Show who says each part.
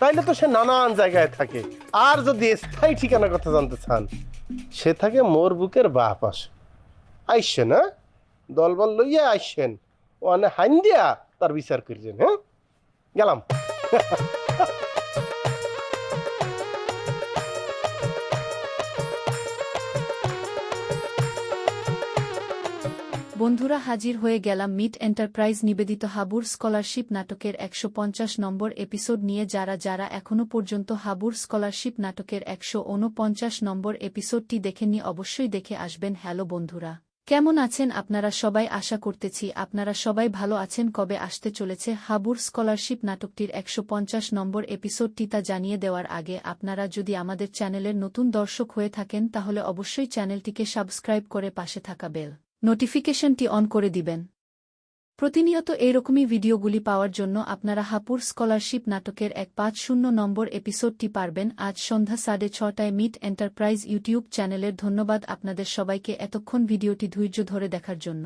Speaker 1: তাইলে তো সে নানান জায়গায় থাকে। আর যদি স্থায়ী ঠিকানা কথা জানতে চান, সে থাকে মোর বুকের বাঁ পাশে। আইসেন, হ্যাঁ, দলবল লইয়া আইসেন, ওখানে হাইন দিয়া তার বিচার করছেন। হ্যাঁ, গেলাম।
Speaker 2: বন্ধুরা, হাজির হয়ে গেলাম মিট এন্টারপ্রাইজ নিবেদিত হাবুর স্কলারশিপ নাটকের ১৫০ নম্বর এপিসোড নিয়ে। যারা যারা এখনও পর্যন্ত হাবুর স্কলারশিপ নাটকের ১৪৯ নম্বর এপিসোডটি দেখেননি, অবশ্যই দেখে আসবেন। হ্যালো বন্ধুরা, কেমন আছেন আপনারা সবাই? আশা করতেছি আপনারা সবাই ভালো আছেন। কবে আসতে চলেছে হাবুর স্কলারশিপ নাটকটির ১৫০ নম্বর এপিসোডটি তা জানিয়ে দেওয়ার আগে, আপনারা যদি আমাদের চ্যানেলের নতুন দর্শক হয়ে থাকেন তাহলে অবশ্যই চ্যানেলটিকে সাবস্ক্রাইব করে পাশে থাকা বেল নোটিফিকেশনটি অন করে দিবেন। প্রতিনিয়ত এইরকমই ভিডিওগুলি পাওয়ার জন্য আপনারা হাবুর স্কলারশিপ নাটকের ১৫০ নম্বর এপিসোডটি পারবেন আজ সন্ধ্যা ৬:৩০টায় মিট এন্টারপ্রাইজ ইউটিউব চ্যানেলের। ধন্যবাদ আপনাদের সবাইকে এতক্ষণ ভিডিওটি ধৈর্য ধরে দেখার জন্য।